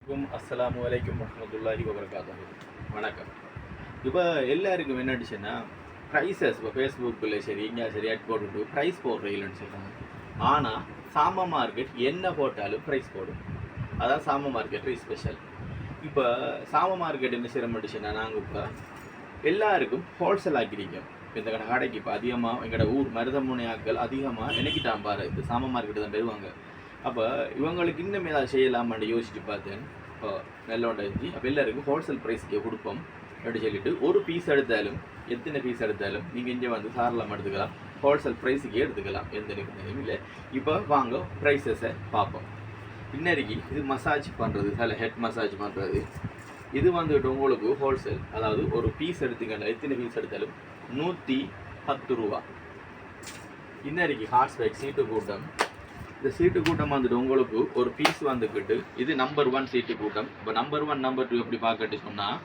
அஸ்ஸலாமு அலைக்கும் வரஹ்மத்துல்லாஹி வபரகாத்துஹு. வணக்கம். இப்போ எல்லாருக்கும் என்ன ஆயிடுச்சுன்னா ப்ரைஸஸ் இப்போ ஃபேஸ்புக்கில் சரி எங்கேயா சரி ஆட் போட்டுட்டு ப்ரைஸ் போடுற இல்லைன்னு சொல்கிறாங்க. ஆனால் சாமா மார்க்கெட் என்ன போட்டாலும் ப்ரைஸ் போடும். அதான் சாமா மார்க்கெட் ஸ்பெஷல். இப்போ சாமா மார்க்கெட் என்ன செய்யறோம்னுச்சுன்னா நாங்கள் இப்போ எல்லாருக்கும் ஹோல்சேல் ஆக்கிருக்கோம். இந்த கடைக்கு இப்போ அதிகமாக எங்களோட ஊர் மருதமுனை ஆட்கள் அதிகமாக எனக்கு தான் பாரு இந்த சாமா மார்க்கெட்டு தான் பெறுவாங்க. அப்போ இவங்களுக்கு இன்னும் ஏதாவது செய்யலாமான்னு யோசிச்சு பார்த்தேன். இப்போ நல்லோண்ட இருந்துச்சு. அப்போ எல்லாருக்கும் ஹோல்சேல் ப்ரைஸுக்கு கொடுப்போம் அப்படின்னு சொல்லிட்டு ஒரு பீஸ் எடுத்தாலும் எத்தனை பீஸ் எடுத்தாலும் நீங்கள் இங்கே வந்து சாரலாம் எடுத்துக்கலாம், ஹோல்சேல் ப்ரைஸுக்கே எடுத்துக்கலாம், எந்த நிபந்தனையும் இல்லை. இப்போ வாங்க ப்ரைஸஸை பார்ப்போம். இன்னைக்கு இது மசாஜ் பண்ணுறது, சில ஹெட் மசாஜ் பண்ணுறது, இது வந்துட்டு உங்களுக்கு ஹோல்சேல், அதாவது ஒரு பீஸ் எடுத்துக்கல எத்தனை பீஸ் எடுத்தாலும் 110 ரூபா. இன்னைக்கு ஹார்ஸ்பேக் சீட்டு கூட்டம், இந்த சீட்டு கூட்டம் வந்துட்டு உங்களுக்கு ஒரு பீஸ் வந்துக்கிட்டு இது நம்பர் 1 சீட்டு கூட்டம். இப்போ நம்பர் 1 நம்பர் 2 எப்படி பார்க்கட்டு சொன்னால்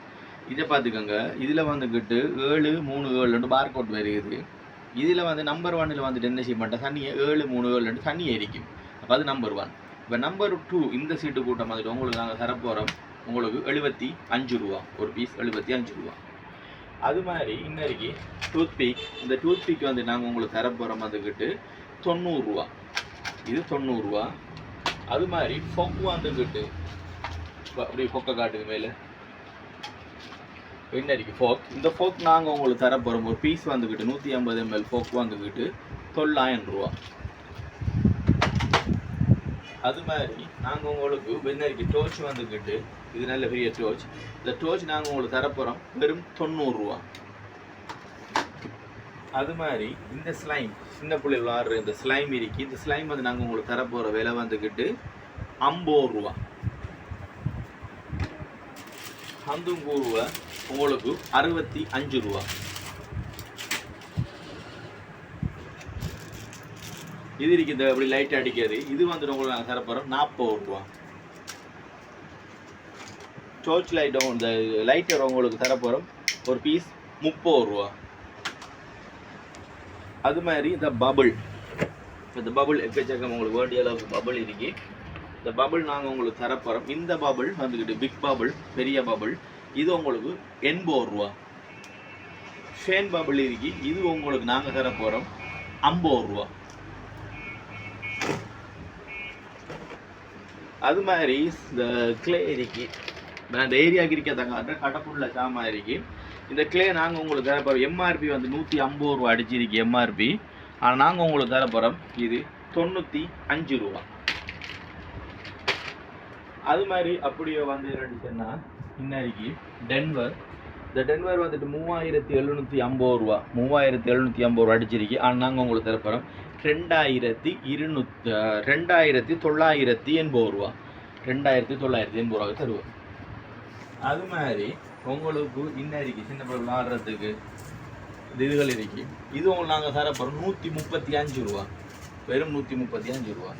இதை பார்த்துக்கோங்க. இதில் வந்துக்கிட்டு 737 பார்கோட் வருது. இதில் வந்து நம்பர் 1 வந்துட்டு என்ன செய்ய மாட்டேன், தண்ணியை 737 தண்ணி எரிக்கும். அப்போ அது நம்பர் 1. இப்போ நம்பர் 2 இந்த சீட்டு கூட்டம் வந்துட்டு உங்களுக்கு நாங்கள் தரப்போகிறோம் உங்களுக்கு 75 ரூபா ஒரு பீஸ், 75 ரூபா. அது மாதிரி இன்னைக்கு டூத்பிக், இந்த டூத்பிக் வந்து நாங்கள் உங்களுக்கு தரப்போகிறோம் வந்துக்கிட்டு 90 ரூபா. இது 90 ரூபா. அது மாதிரி ஃபொக் வந்துக்கிட்டு அப்படி ஃபொக்கை காட்டுக்கு மேலே இன்னைக்கு ஃபோக், இந்த ஃபோக் நாங்கள் உங்களுக்கு தரப்போகிறோம் ஒரு பீஸ் வந்துக்கிட்டு 150 ml ஃபோக் வந்துக்கிட்டு 900 ரூபா. அது மாதிரி நாங்கள் உங்களுக்கு வெண்ணரிக்கு டோர்ச் வந்துக்கிட்டு இது நல்ல பெரிய டோர்ச், இந்த டோர்ச் நாங்கள் உங்களுக்கு தரப்போகிறோம் வெறும் 90 ரூபா. அது மாதிரி இந்த ஸ்லைம், சின்ன பிள்ளை விளாடுற இந்த ஸ்லைம் இருக்கு, இந்த ஸ்லைம் வந்து நாங்கள் உங்களுக்கு தரப்போகிற விலை வந்துக்கிட்டு 50 ரூபா. ஹந்துங்கூருவா உங்களுக்கு 65 ரூபா. இது இருக்கு இந்த அப்படி லைட் அடிக்காது, இது வந்துட்டு உங்களுக்கு நாங்கள் தரப்போகிறோம் 40 ரூபா. டோர்ச் லைட் இந்த லைட்டர் உங்களுக்கு தரப்போகிறோம் ஒரு பீஸ் 30 ரூபா. அது மாதிரி இந்த பபுள், இந்த பபுள் எக்கச்சக்கம் உங்களுக்கு வேண்டிய அளவுக்கு பபுள் இருக்கு. இந்த பபுள் நாங்கள் உங்களுக்கு தரப்போகிறோம். இந்த பபுள் வந்துக்கிட்டு பிக் பபுள், பெரிய பபுள், இது உங்களுக்கு 80 ரூபா. ஷேன் பபுள் இருக்கு, இது உங்களுக்கு நாங்கள் தரப்போகிறோம் 50 ரூபா. அது மாதிரி இந்த கிளே இருக்கு, இந்த ஏரியாவுக்கு இருக்கிறதாங்க கடப்புள்ள சாமா இருக்கு. இந்த கிளே நாங்கள் உங்களுக்கு தரப்போகிறோம் எம்ஆர்பி வந்து 150 ரூபா அடிச்சிருக்கு எம்ஆர்பி. ஆனால் நாங்கள் உங்களுக்கு தரப்போகிறோம் இது 95 ரூபா. அது மாதிரி அப்படியே வந்து இருந்துச்சுன்னா இன்னைக்கு டென்வர், இந்த டென்வர் வந்துட்டு 3750 ரூபா, 3750 ரூபா அடிச்சிருக்கு. ஆனால் நாங்கள் உங்களுக்கு தரப்போகிறோம் 2980 ரூபா, 2980 ரூபாவுக்கு தருவோம். அது மாதிரி உங்களுக்கு இன்னைக்கு சின்ன பிள்ளை விளாடுறதுக்கு இதுகள் இருக்கு, இது உங்களுக்கு நாங்கள் தரப்போகிறோம் 135 ரூபா, வெறும் 135 ரூபா.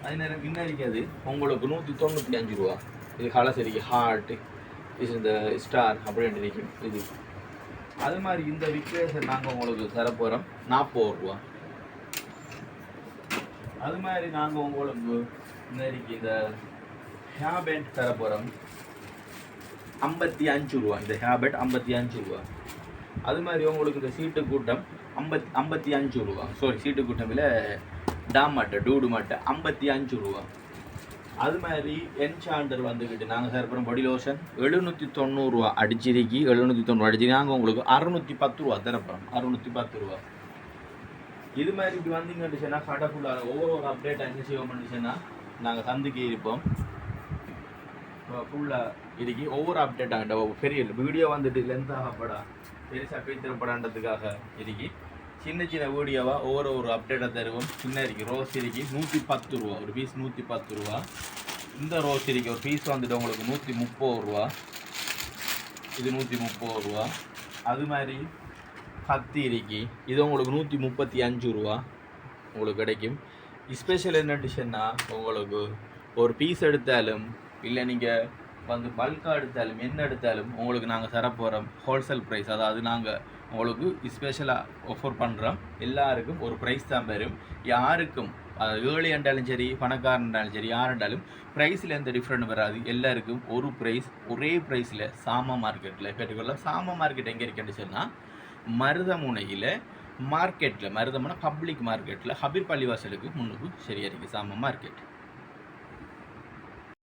அது நேரம் இன்னைக்கு அது உங்களுக்கு 195 ரூபா. இது கலர்ஸ் இருக்கு, ஹார்ட்டு, இது இந்த ஸ்டார் அப்படின்னு இருக்கும் இது. அது மாதிரி இந்த விக்ரேஷன் நாங்கள் உங்களுக்கு தரப்போகிறோம் 40 ரூபா. அது மாதிரி நாங்கள் உங்களுக்கு இன்னைக்கு இந்த ஹேர் பேண்ட் தரப்போகிறோம் 55 ரூபா. இந்த ஹேர் பேண்ட் 55 ரூபா. அது மாதிரி உங்களுக்கு இந்த சீட்டு கூட்டம் 55 ரூபா. சாரி, சீட்டு கூட்டம் இல்லை, டாம் மாட்டை, டூடு மாட்டை 55 ரூபா. அது மாதிரி என்சாண்டர் வந்துக்கிட்டு நாங்கள் தரப்போகிறோம் பாடி லோஷன் 790 ரூபா அடிச்சிருக்கி, 790 அடிச்சிருக்கு. நாங்கள் உங்களுக்கு 610 ரூபா தரப்போகிறோம், 610 ரூபா. இது மாதிரி இப்படி வந்தீங்கன்னு சொன்னால் கடை ஃபுல்லாக ஒவ்வொரு அப்டேட் என்ன செய்வோம் பண்ணிச்சுன்னா நாங்கள் சந்துக்கு இருப்போம் ஃபுல்லாக இருக்கு. ஒவ்வொரு அப்டேட் ஆகிட்ட பெரிய வீடியோ வந்துட்டு லென்த்தாகப்படா பெருசாக பேத்திரப்படான்றதுக்காக இருக்கு. சின்ன சின்ன வீடியோவாக ஒவ்வொரு அப்டேட்டாக தருவோம். சின்ன இருக்கு ரோஸ் இருக்கு 110 ரூபா ஒரு பீஸ், 110 ரூபா. இந்த ரோஸ் இருக்கு ஒரு பீஸ் வந்துட்டு உங்களுக்கு 130 ரூபா, இது 130 ரூபா. அது மாதிரி கத்தி இருக்கு, இது உங்களுக்கு 135 ரூபா உங்களுக்கு கிடைக்கும். ஸ்பெஷல் என்னட்டுன்னா உங்களுக்கு ஒரு பீஸ் எடுத்தாலும் இல்லை நீங்கள் வந்து பல்காக எடுத்தாலும் என்ன எடுத்தாலும் உங்களுக்கு நாங்கள் தரப்போகிறோம் ஹோல்சேல் ப்ரைஸ். அதாவது நாங்கள் உங்களுக்கு ஸ்பெஷலாக ஆஃபர் பண்ணுறோம். எல்லாருக்கும் ஒரு ப்ரைஸ் தான் வரும். யாருக்கும் ஏழை என்றாலும் சரி பணக்காரன் என்றாலும் சரி யாருண்டாலும் ப்ரைஸில் எந்த டிஃப்ரெண்ட் வராது. எல்லாருக்கும் ஒரு ப்ரைஸ் ஒரே ப்ரைஸில் சாம மார்க்கெட்டில் பெற்றுக்கொள்ளலாம். சாம மார்க்கெட் எங்கே இருக்குன்னு சொன்னால் மருதமுனையில் மார்க்கெட்டில், மருதமுனை பப்ளிக் மார்க்கெட்டில் ஹபீர் பள்ளிவாசலுக்கு முன்னுக்கு சரியாக இருக்குது சாம மார்க்கெட்.